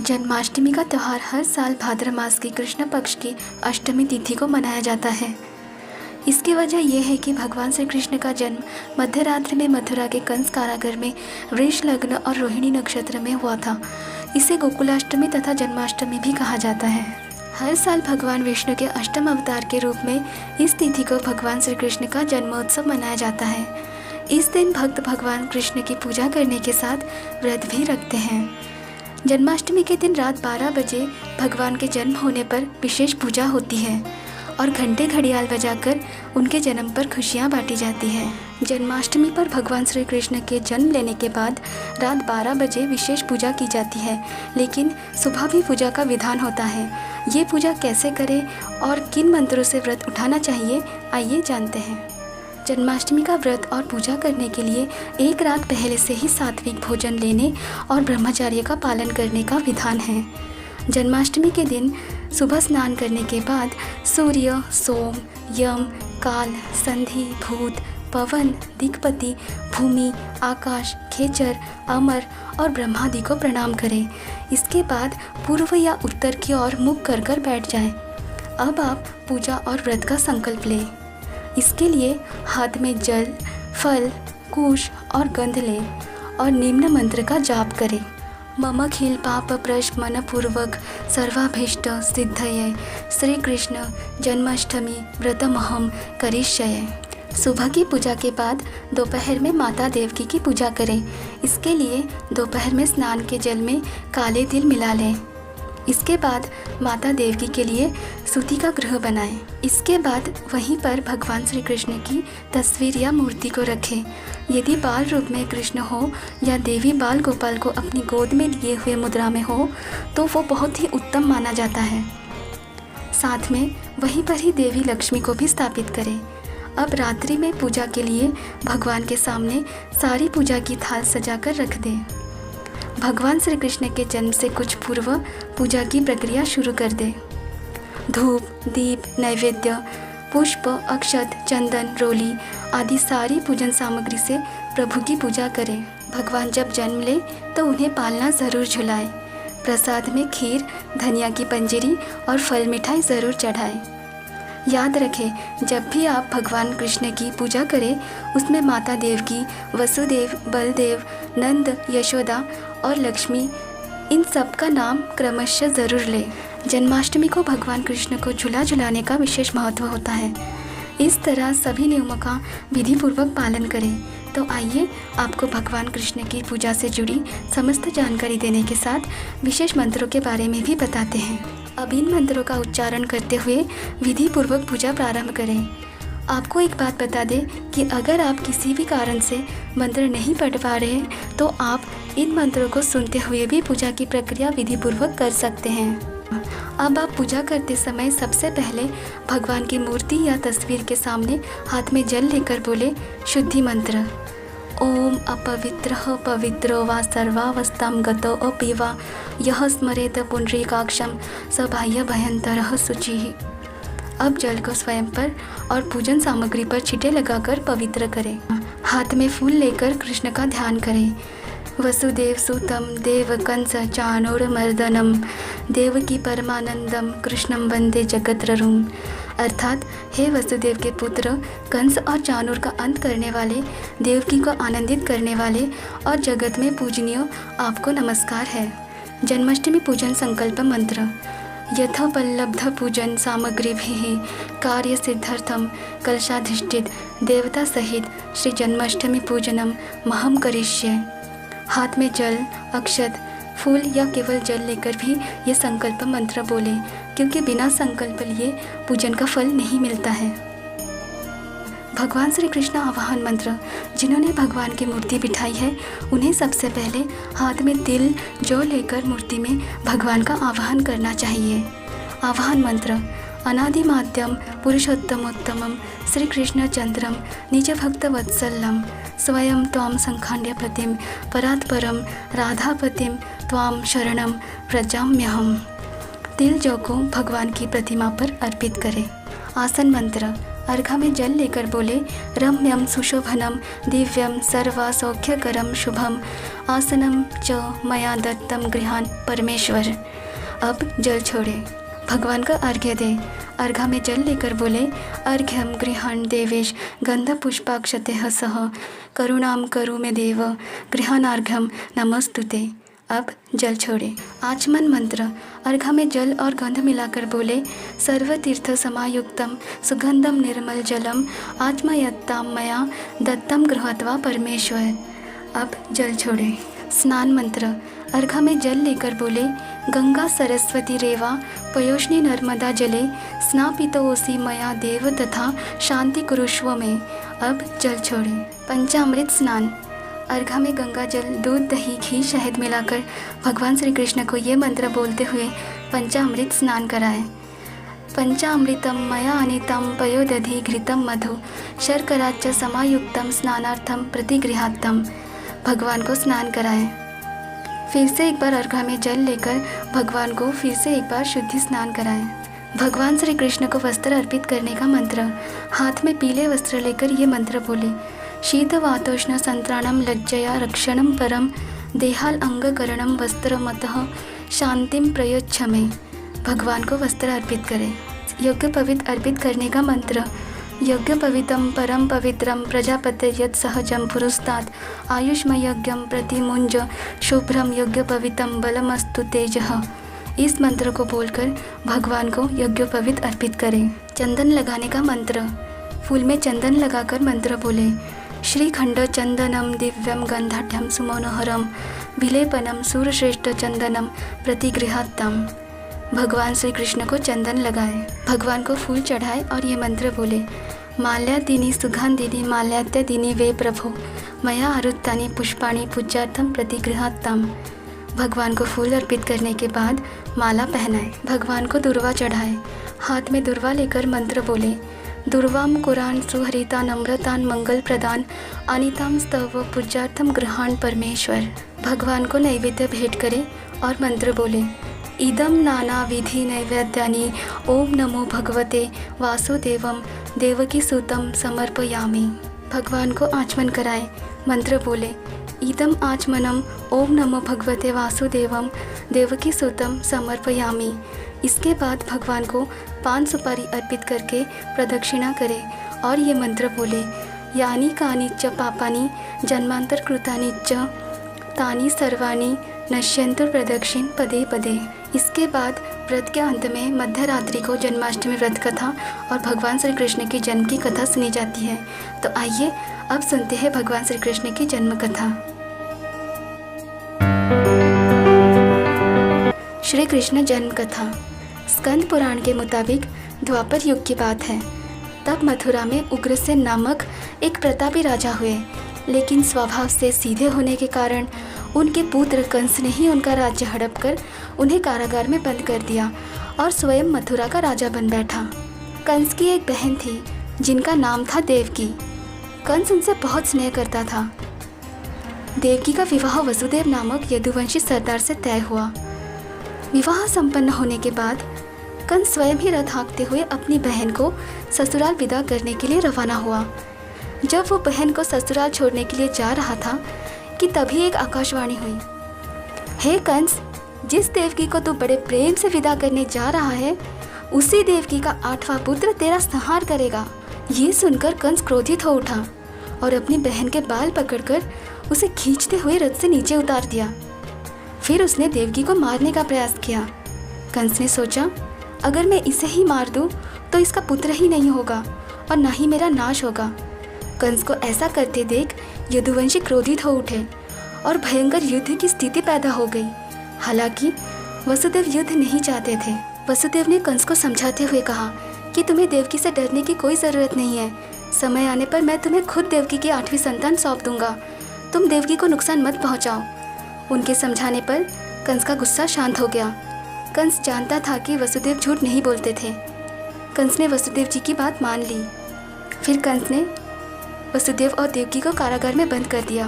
जन्माष्टमी का त्यौहार हर साल भाद्र मास की कृष्ण पक्ष की अष्टमी तिथि को मनाया जाता है। इसकी वजह यह है कि भगवान श्री कृष्ण का जन्म मध्य रात्रि में मथुरा के कंस कारागार में वृष लग्न और रोहिणी नक्षत्र में हुआ था। इसे गोकुलाष्टमी तथा जन्माष्टमी भी कहा जाता है। हर साल भगवान विष्णु के अष्टम अवतार के रूप में इस तिथि को भगवान श्री कृष्ण का जन्मोत्सव मनाया जाता है। इस दिन भक्त भगवान कृष्ण की पूजा करने के साथ व्रत भी रखते हैं। जन्माष्टमी के दिन रात 12 बजे भगवान के जन्म होने पर विशेष पूजा होती है और घंटे घड़ियाल बजाकर उनके जन्म पर खुशियाँ बांटी जाती है। जन्माष्टमी पर भगवान श्री कृष्ण के जन्म लेने के बाद रात 12 बजे विशेष पूजा की जाती है, लेकिन सुबह भी पूजा का विधान होता है। ये पूजा कैसे करें और किन मंत्रों से व्रत उठाना चाहिए, आइए जानते हैं। जन्माष्टमी का व्रत और पूजा करने के लिए एक रात पहले से ही सात्विक भोजन लेने और ब्रह्मचर्य का पालन करने का विधान है। जन्माष्टमी के दिन सुबह स्नान करने के बाद सूर्य, सोम, यम, काल, संधि, भूत, पवन, दिक्पति, भूमि, आकाश, खेचर, अमर और ब्रह्मादि को प्रणाम करें। इसके बाद पूर्व या उत्तर की ओर मुख कर बैठ जाएं। अब आप पूजा और व्रत का संकल्प लें। इसके लिए हाथ में जल, फल, कुश और गंध लें और निम्न मंत्र का जाप करें। मम खिल पाप प्रशमन पूर्वक सर्वाभीष्ट सिद्धये श्री कृष्ण जन्माष्टमी व्रतमहम करिष्ये। सुबह की पूजा के बाद दोपहर में माता देवकी की पूजा करें। इसके लिए दोपहर में स्नान के जल में काले तिल मिला लें। इसके बाद माता देवकी के लिए सूती का गृह बनाएं। इसके बाद वहीं पर भगवान श्री कृष्ण की तस्वीर या मूर्ति को रखें। यदि बाल रूप में कृष्ण हो या देवी बाल गोपाल को अपनी गोद में लिए हुए मुद्रा में हो तो वो बहुत ही उत्तम माना जाता है। साथ में वहीं पर ही देवी लक्ष्मी को भी स्थापित करें। अब रात्रि में पूजा के लिए भगवान के सामने सारी पूजा की थाल सजाकर रख दें। भगवान श्री कृष्ण के जन्म से कुछ पूर्व पूजा की प्रक्रिया शुरू कर दें। धूप, दीप, नैवेद्य, पुष्प, अक्षत, चंदन, रोली आदि सारी पूजन सामग्री से प्रभु की पूजा करें। भगवान जब जन्म ले तो उन्हें पालना ज़रूर झुलाएं। प्रसाद में खीर, धनिया की पंजीरी और फल मिठाई ज़रूर चढ़ाएं। याद रखें, जब भी आप भगवान कृष्ण की पूजा करें उसमें माता देवकी, वसुदेव, बलदेव, नंद, यशोदा और लक्ष्मी इन सब का नाम क्रमशः ज़रूर लें। जन्माष्टमी को भगवान कृष्ण को झूला झुलाने का विशेष महत्व होता है। इस तरह सभी नियमों का विधिपूर्वक पालन करें। तो आइए आपको भगवान कृष्ण की पूजा से जुड़ी समस्त जानकारी देने के साथ विशेष मंत्रों के बारे में भी बताते हैं। अब इन मंत्रों का उच्चारण करते हुए विधिपूर्वक पूजा प्रारंभ करें। आपको एक बात बता दें कि अगर आप किसी भी कारण से मंत्र नहीं पढ़ पा रहे हैं तो आप इन मंत्रों को सुनते हुए भी पूजा की प्रक्रिया विधिपूर्वक कर सकते हैं। अब आप पूजा करते समय सबसे पहले भगवान की मूर्ति या तस्वीर के सामने हाथ में जल लेकर बोले शुद्धि मंत्र। ओम अपवित्रः पवित्रो वा सर्वावस्थां गतो अपि वा यः स्मरेत पुंडरीकाक्षं स बाह्य भयंतरः शुचिः। अब जल को स्वयं पर और पूजन सामग्री पर छींटे लगाकर पवित्र करें। हाथ में फूल लेकर कृष्ण का ध्यान करें। वसुदेव सुतं देव कंस चाणूरमर्दनम देवकी परमानंदम कृष्णम वंदे जगत्ररूम। अर्थात हे वसुदेव के पुत्र, कंस और चाणूर का अंत करने वाले, देवकी को आनंदित करने वाले और जगत में पूजनीय आपको नमस्कार है। जन्माष्टमी पूजन संकल्प मंत्र। यथोपलब्ध पूजन सामग्री भी कार्य सिद्धार्थम कलशाधिष्ठित देवता सहित श्री जन्माष्टमी पूजनम महम करिष्ये। हाथ में जल, अक्षत, फूल या केवल जल लेकर भी ये संकल्प मंत्र बोले, क्योंकि बिना संकल्प लिए पूजन का फल नहीं मिलता है। भगवान श्री कृष्ण आवाहन मंत्र। जिन्होंने भगवान की मूर्ति बिठाई है उन्हें सबसे पहले हाथ में तिल, जौ लेकर मूर्ति में भगवान का आवाहन करना चाहिए। आवाहन मंत्र। अनादिमाद्यम पुरुषोत्तमोत्तमम श्री कृष्ण चंद्रम निज भक्त वत्सलम स्वयं त्वां संखांड्य प्रतिम परात्परम राधापतिम त्वां शरणम प्रजाम्यहम। तिल जौ को भगवान की प्रतिमा पर अर्पित करें। आसन मंत्र। अर्घा में जल लेकर बोले, रम्यम सुशोभनम दिव्यम सर्वा सौख्यकरम शुभम आसनम च मया दत्तम गृहान परमेश्वर। अब जल छोड़े, भगवान का अर्घ्य दे। अर्घा में जल लेकर बोले, अर्घ्यम गृहान देवेश गंध पुष्पाक्षतेः सह करुणाम करु में देव गृहानार्घ्यम नमस्तुते। अब जल छोड़े, आचमन मंत्र। अर्घा में जल और गंध मिलाकर बोले, सर्वतीर्थ समायुक्तम सुगंधम निर्मल जलम आचमयत्ताम मया दत्तम गृहत्वा परमेश्वर। अब जल छोड़े, स्नान मंत्र। अर्घा में जल लेकर बोले, गंगा सरस्वती रेवा पयोष्णी नर्मदा जले स्नापितोऽसि मया देव तथा शांति कुरुष्व में। अब जल छोड़े, पंचामृत स्नान। अर्घा में गंगा जल, दूध, दही, घी, शहद मिलाकर भगवान श्री कृष्ण को ये मंत्र बोलते हुए पंचामृत स्नान कराए। पंचामृतम मया अनितम पयोदधि घृतम मधु शर्कराच्च समायुक्तम स्नानार्थम प्रतिगृहात्तम। भगवान को स्नान कराए। फिर से एक बार अर्घा में जल लेकर भगवान को फिर से एक बार शुद्धि स्नान कराएं। भगवान श्री कृष्ण को वस्त्र अर्पित करने का मंत्र। हाथ में पीले वस्त्र लेकर ये मंत्र बोले, शीत वातोष्ण संत्राणम लज्जया रक्षणम परम देहाल अंगकरणम वस्त्रमतः शांतिम प्रयोच्छ में। भगवान को वस्त्र अर्पित करें। यज्ञ पवित्र अर्पित करने का मंत्र। यज्ञ पवित्रम परम पवित्रम प्रजापते यत् सहजम पुरुस्तात् आयुष्मयज्ञम प्रतिमुंज शुभ्रम यज्ञ पवित्रम बलमस्तु तेजः। इस मंत्र को बोलकर भगवान को यज्ञोपवीत अर्पित करें। चंदन लगाने का मंत्र। फूल में चंदन लगाकर मंत्र बोले, श्रीखंड चंदनम दिव्यम गंधाढ्यम सुमनोहरम विलेपनम सूरश्रेष्ठ चंदनम प्रतिगृहात्तम। भगवान श्री कृष्ण को चंदन लगाए, भगवान को फूल चढ़ाए और ये मंत्र बोले, माल्यादिनी सुगंधिनी माल्याद्यदिनी वे प्रभो मया आरुत्तानि पुष्पाणि पूज्यार्थम प्रतिगृहात्तम। भगवान को फूल अर्पित करने के बाद माला पहनाए, भगवान को दुर्वा चढ़ाए। हाथ में दुर्वा लेकर मंत्र बोले, दुर्वाम कुरान सुहरिता नम्रतान मंगल प्रदान अनिताम स्तव पूज्यार्थम गृहान परमेश्वर। भगवान को नैवेद्य भेंट करें और मंत्र बोले, इदम नाना विधि नैवेद्यानि ओम नमो भगवते वासुदेवम देवकी सूतम समर्पयामि। भगवान को आचमन कराए, मंत्र बोले, इदम आचमनम ओम नमो भगवते वासुदेवम देवकी सूतम समर्पयामि। इसके बाद भगवान को पान सुपारी अर्पित करके प्रदक्षिणा करें और ये मंत्र बोले, यानी कानि च पापानि जन्मांतर कृतानि च तानि सर्वाणि नश्यन्तु प्रदक्षिण पदे पदे। इसके बाद व्रत के अंत में मध्य रात्रि को जन्माष्टमी व्रत कथा और भगवान श्री कृष्ण की जन्म की कथा सुनी जाती है। तो आइए अब सुनते हैं भगवान श्री कृष्ण की जन्म कथा। श्री कृष्ण जन्म कथा। स्कंद पुराण के मुताबिक द्वापर युग की बात है। तब मथुरा में उग्रसेन नामक एक प्रतापी राजा हुए, लेकिन स्वभाव से सीधे होने के कारण उनके पुत्र कंस ने ही उनका राज्य हड़प कर उन्हें कारागार में बंद कर दिया और स्वयं मथुरा का राजा बन बैठा। कंस की एक बहन थी जिनका नाम था देवकी। कंस उनसे बहुत स्नेह करता था। देवकी का विवाह वसुदेव नामक यदुवंशी सरदार से तय हुआ। विवाह संपन्न होने के बाद कंस स्वयं ही रथ हाँकते हुए अपनी बहन को ससुराल विदा करने के लिए रवाना हुआ। जब वो बहन को ससुराल छोड़ने के लिए जा रहा था कि तभी एक आकाशवाणी हुई, हे कंस, जिस देवकी को तू बड़े प्रेम से विदा करने जा रहा है उसी देवकी का 8वां पुत्र तेरा संहार करेगा। ये सुनकर कंस क्रोधित हो उठा और अपनी बहन के बाल पकड़कर उसे खींचते हुए रथ से नीचे उतार दिया। फिर उसने देवकी को मारने का प्रयास किया। कंस ने सोचा, अगर मैं इसे ही मार दूं तो इसका पुत्र ही नहीं होगा और ना ही मेरा नाश होगा। कंस को ऐसा करते देख यदुवंशी क्रोधित हो उठे और भयंकर युद्ध की स्थिति पैदा हो गई। हालांकि वसुदेव युद्ध नहीं चाहते थे। वसुदेव ने कंस को समझाते हुए कहा कि तुम्हें देवकी से डरने की कोई ज़रूरत नहीं है। समय आने पर मैं तुम्हें खुद देवकी की 8वीं संतान सौंप दूंगा। तुम देवकी को नुकसान मत पहुंचाओ। उनके समझाने पर कंस का गुस्सा शांत हो गया। कंस जानता था कि वसुदेव झूठ नहीं बोलते थे। कंस ने वसुदेव जी की बात मान ली। फिर कंस ने वसुदेव और देवकी को कारागार में बंद कर दिया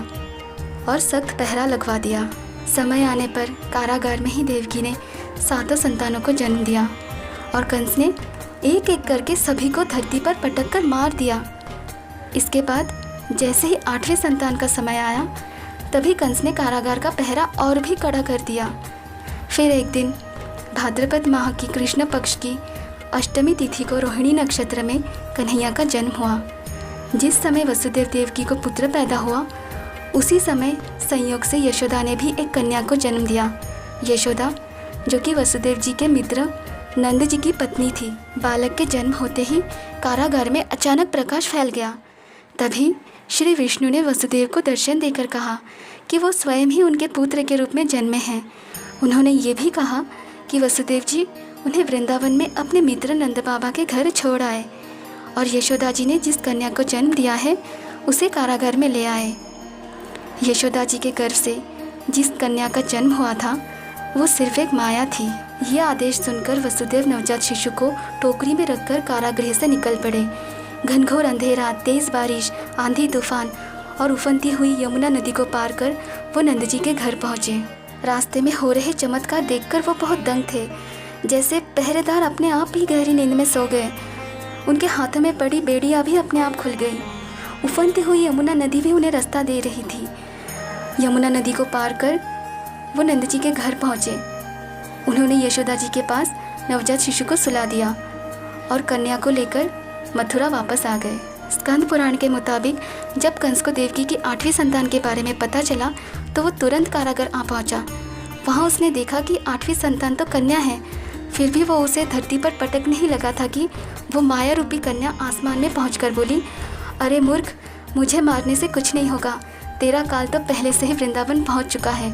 और सख्त पहरा लगवा दिया। समय आने पर कारागार में ही देवकी ने 7 संतानों को जन्म दिया और कंस ने एक एक करके सभी को धरती पर पटक कर मार दिया। इसके बाद जैसे ही 8वें संतान का समय आया, तभी कंस ने कारागार का पहरा और भी कड़ा कर दिया। फिर एक दिन भाद्रपद माह की कृष्ण पक्ष की अष्टमी तिथि को रोहिणी नक्षत्र में कन्हैया का जन्म हुआ। जिस समय वसुदेव देवकी को पुत्र पैदा हुआ, उसी समय संयोग से यशोदा ने भी एक कन्या को जन्म दिया। यशोदा, जो कि वसुदेव जी के मित्र नंद जी की पत्नी थी। बालक के जन्म होते ही कारागार में अचानक प्रकाश फैल गया। तभी श्री विष्णु ने वसुदेव को दर्शन देकर कहा कि वो स्वयं ही उनके पुत्र के रूप में जन्मे हैं। उन्होंने ये भी कहा कि वसुदेव जी उन्हें वृंदावन में अपने मित्र नंद बाबा के घर छोड़ आए और यशोदा जी ने जिस कन्या को जन्म दिया है उसे कारागार में ले आए। यशोदा जी के गर्भ से जिस कन्या का जन्म हुआ था वो सिर्फ एक माया थी। यह आदेश सुनकर वसुदेव नवजात शिशु को टोकरी में रखकर कारागृह से निकल पड़े। घनघोर अंधेरा, तेज बारिश, आंधी तूफान और उफनती हुई यमुना नदी को पार कर वो नंद जी के घर पहुँचे। रास्ते में हो रहे चमत्कार देखकर वो बहुत दंग थे, जैसे पहरेदार अपने आप ही गहरी नींद में सो गए। उनके हाथों में पड़ी बेड़ियाँ भी अपने आप खुल गई। उफनती हुई यमुना नदी भी उन्हें रास्ता दे रही थी। यमुना नदी को पार कर वो नंद जी के घर पहुँचे। उन्होंने यशोदा जी के पास नवजात शिशु को सुला दिया और कन्या को लेकर मथुरा वापस आ गए। स्कंद पुराण के मुताबिक जब कंस को देवकी की 8वीं संतान के बारे में पता चला तो वो तुरंत कारागार आ पहुंचा। वहां उसने देखा कि 8वीं संतान तो कन्या है, फिर भी वो उसे धरती पर पटकने ही लगा था कि वो माया रूपी कन्या आसमान में पहुंचकर बोली, अरे मूर्ख, मुझे मारने से कुछ नहीं होगा। तेरा काल तो पहले से ही वृंदावन पहुँच चुका है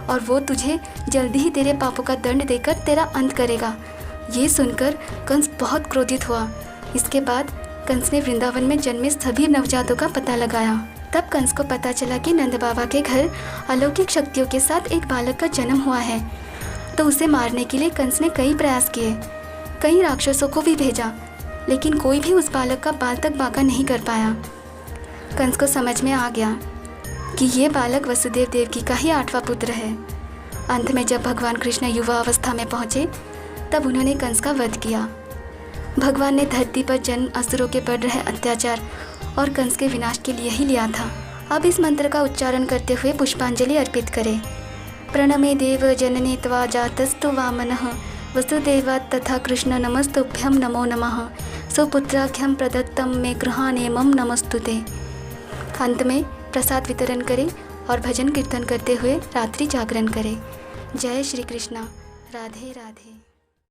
और वो तुझे जल्दी ही तेरे पापों का दंड देकर तेरा अंत करेगा। ये सुनकर कंस बहुत क्रोधित हुआ। इसके बाद कंस ने वृंदावन में जन्मे सभी नवजातों का पता लगाया। तब कंस को पता चला कि नंद बाबा के घर अलौकिक शक्तियों के साथ एक बालक का जन्म हुआ है। तो उसे मारने के लिए कंस ने कई प्रयास किए, कई राक्षसों को भी भेजा, लेकिन कोई भी उस बालक का बाल तक बांका नहीं कर पाया। कंस को समझ में आ गया कि ये बालक वसुदेव देवकी का ही 8वां पुत्र है। अंत में जब भगवान कृष्ण युवा अवस्था में पहुँचे तब उन्होंने कंस का वध किया। भगवान ने धरती पर जन्म असुरों के बढ़ रहे अत्याचार और कंस के विनाश के लिए ही लिया था। अब इस मंत्र का उच्चारण करते हुए पुष्पांजलि अर्पित करें। प्रणमे देव जननी त्वा जातस्तु वामनः वसुदेवात् तथा कृष्ण नमस्तुभ्यं नमो नमः सुपुत्राख्यं प्रदत्तं मे गृहाणे मम नमस्तुते। अंत में प्रसाद वितरण करें और भजन कीर्तन करते हुए रात्रि जागरण करें। जय श्री कृष्णा। राधे राधे।